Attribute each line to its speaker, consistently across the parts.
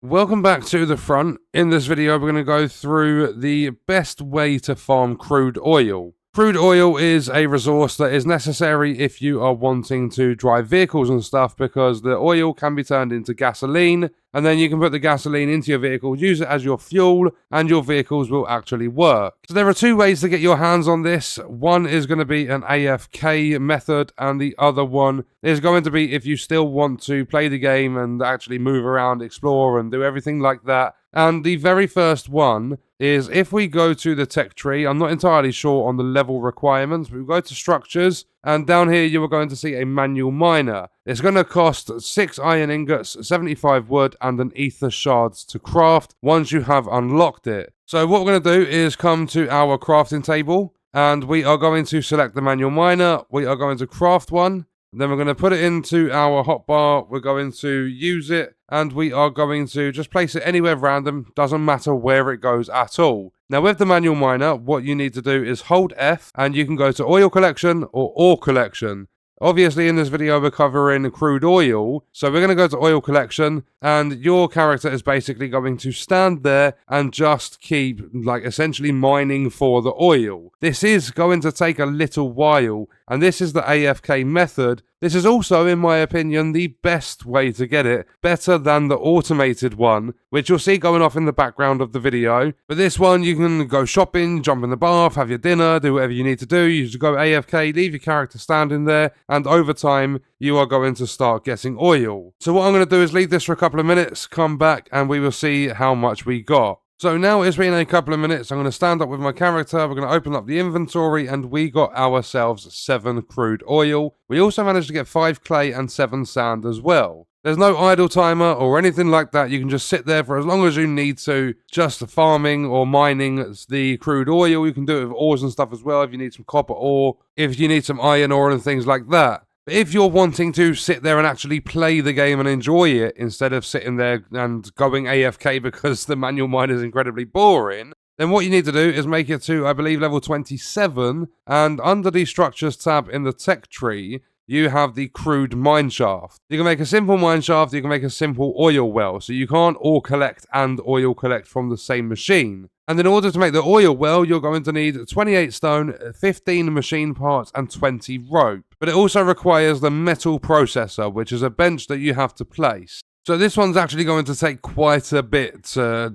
Speaker 1: Welcome back to the front. In this video, we're going to go through the best way to farm crude oil. Crude oil is a resource that is necessary if you are wanting to drive vehicles and stuff, because the oil can be turned into gasoline, and then you can put the gasoline into your vehicle, use it as your fuel, and your vehicles will actually work. So there are two ways to get your hands on this. One is going to be an AFK method, and the other one is going to be if you still want to play the game and actually move around, explore, and do everything like that. And the very first one is if we go to the tech tree. I'm not entirely sure on the level requirements, but we go to structures, and down here you are going to see a manual miner. It's going to cost 6 iron ingots, 75 wood, and an ether shards to craft once you have unlocked it. So what we're going to do is come to our crafting table, and we are going to select the manual miner. We are going to craft one. Then we're going to put it into our hotbar. We're going to use it, and we are going to just place it anywhere random. Doesn't matter where it goes at all. Now with the manual miner, what you need to do is hold F, and you can go to oil collection or ore collection. Obviously, in this video, we're covering crude oil, so we're going to go to oil collection, and your character is basically going to stand there and just keep, essentially mining for the oil. This is going to take a little while, and this is the AFK method. This is also, in my opinion, the best way to get it, better than the automated one, which you'll see going off in the background of the video. But this one, you can go shopping, jump in the bath, have your dinner, do whatever you need to do. You just go AFK, leave your character standing there, and over time, you are going to start getting oil. So what I'm going to do is leave this for a couple of minutes, come back, and we will see how much we got. So now it's been a couple of minutes. I'm going to stand up with my character. We're going to open up the inventory, and we got ourselves 7 crude oil. We also managed to get 5 clay and 7 sand as well. There's no idle timer or anything like that. You can just sit there for as long as you need to, just farming or mining the crude oil. You can do it with ores and stuff as well if you need some copper ore, if you need some iron ore and things like that. But if you're wanting to sit there and actually play the game and enjoy it, instead of sitting there and going AFK because the manual mine is incredibly boring, then what you need to do is make it to, I believe, level 27, and under the structures tab in the tech tree, you have the crude mine shaft. You can make a simple mine shaft, you can make a simple oil well, so you can't ore collect and oil collect from the same machine. And in order to make the oil well, you're going to need 28 stone, 15 machine parts, and 20 rope. But it also requires the metal processor, which is a bench that you have to place. So this one's actually going to take quite a bit to,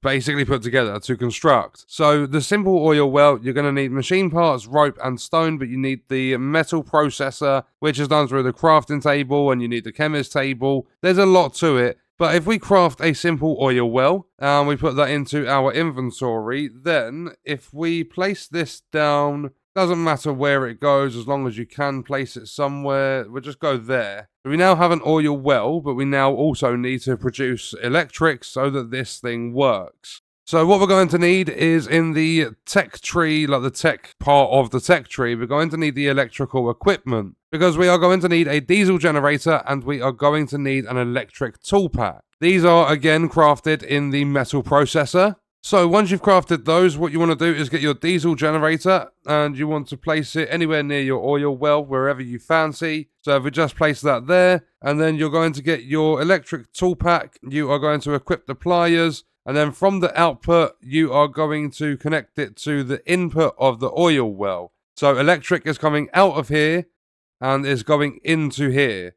Speaker 1: basically put together to construct. So the simple oil well, you're going to need machine parts, rope, and stone, but you need the metal processor, which is done through the crafting table, and you need the chemist table. There's a lot to it. But if we craft a simple oil well, and we put that into our inventory, then if we place this down, doesn't matter where it goes, as long as you can place it somewhere, we'll just go there. So we now have an oil well, but we now also need to produce electric so that this thing works. So what we're going to need is in the tech tree, the tech part of the tech tree, we're going to need the electrical equipment, because we are going to need a diesel generator, and we are going to need an electric tool pack. These are again crafted in the metal processor. So once you've crafted those, what you want to do is get your diesel generator, and you want to place it anywhere near your oil well, wherever you fancy. So if we just place that there, and then you're going to get your electric tool pack, you are going to equip the pliers, and then from the output, you are going to connect it to the input of the oil well. So electric is coming out of here and is going into here.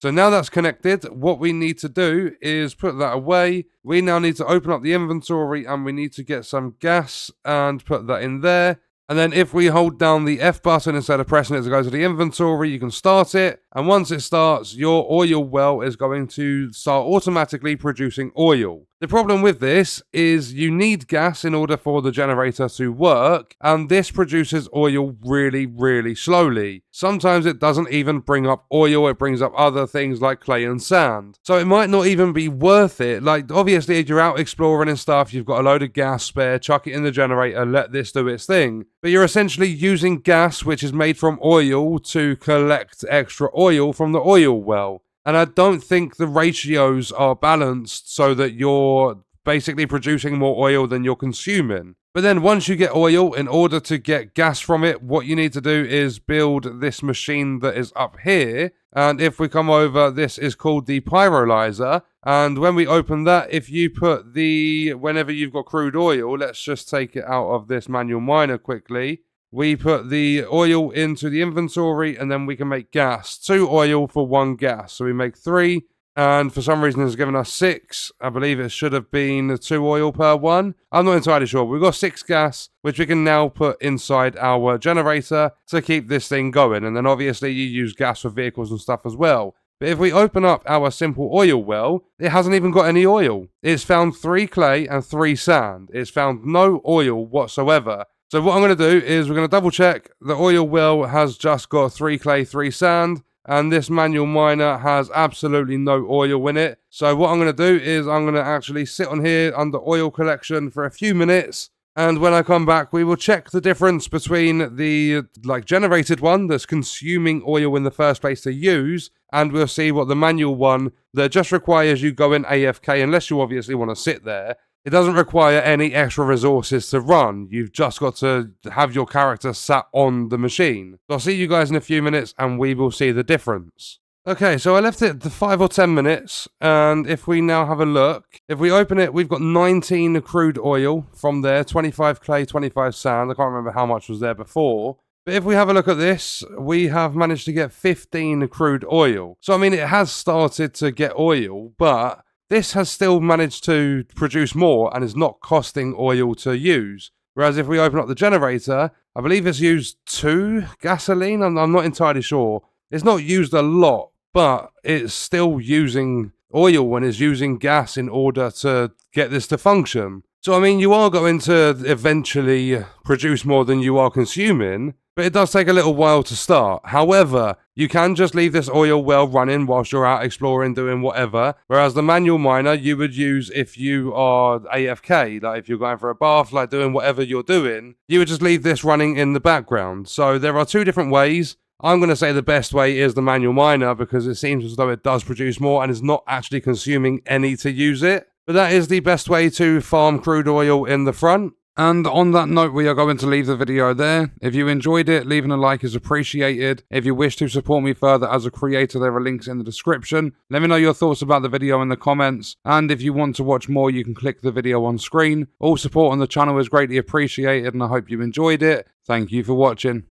Speaker 1: So now that's connected, what we need to do is put that away. We now need to open up the inventory, and we need to get some gas and put that in there. And then if we hold down the F button instead of pressing it to go to the inventory, you can start it. And once it starts, your oil well is going to start automatically producing oil. The problem with this is you need gas in order for the generator to work, and this produces oil really, really slowly. Sometimes it doesn't even bring up oil, it brings up other things like clay and sand. So it might not even be worth it. Obviously, if you're out exploring and stuff, you've got a load of gas spare, chuck it in the generator, let this do its thing. But you're essentially using gas, which is made from oil, to collect extra oil from the oil well. And I don't think the ratios are balanced so that you're basically producing more oil than you're consuming. But then once you get oil, in order to get gas from it, what you need to do is build this machine that is up here. And if we come over, this is called the pyrolyzer. And when we open that, if you put whenever you've got crude oil, let's just take it out of this manual miner quickly. We put the oil into the inventory, and then we can make gas. 2 oil for 1 gas. So we make 3, and for some reason it's given us 6. I believe it should have been 2 oil per 1. I'm not entirely sure. We've got 6 gas, which we can now put inside our generator to keep this thing going. And then obviously you use gas for vehicles and stuff as well. But if we open up our simple oil well, it hasn't even got any oil. It's found 3 clay and 3 sand. It's found no oil whatsoever. So what I'm going to do is we're going to double check the oil well has just got 3 clay, 3 sand, and this manual miner has absolutely no oil in it. So what I'm going to do is I'm going to actually sit on here under oil collection for a few minutes. And when I come back, we will check the difference between the generated one that's consuming oil in the first place to use, and we'll see what the manual one that just requires you go in AFK, unless you obviously want to sit there. It doesn't require any extra resources to run. You've just got to have your character sat on the machine. So I'll see you guys in a few minutes and we will see the difference. Okay, so I left it to 5 or 10 minutes, and if we now have a look, if we open it, we've got 19 crude oil from there, 25 clay, 25 sand. I can't remember how much was there before. But if we have a look at this, we have managed to get 15 crude oil. So, I mean, it has started to get oil, but this has still managed to produce more and is not costing oil to use. Whereas if we open up the generator, I believe it's used 2 gasoline. I'm not entirely sure. It's not used a lot, but it's still using oil when it's using gas in order to get this to function. So, I mean, you are going to eventually produce more than you are consuming, but it does take a little while to start. However, you can just leave this oil well running whilst you're out exploring, doing whatever. Whereas the manual miner you would use if you are AFK, like if you're going for a bath, like doing whatever you're doing, you would just leave this running in the background. So there are 2 different ways. I'm going to say the best way is the manual miner because it seems as though it does produce more and is not actually consuming any to use it. But that is the best way to farm crude oil in the front. And on that note, we are going to leave the video there. If you enjoyed it, leaving a like is appreciated. If you wish to support me further as a creator, there are links in the description. Let me know your thoughts about the video in the comments. And if you want to watch more, you can click the video on screen. All support on the channel is greatly appreciated and I hope you enjoyed it. Thank you for watching.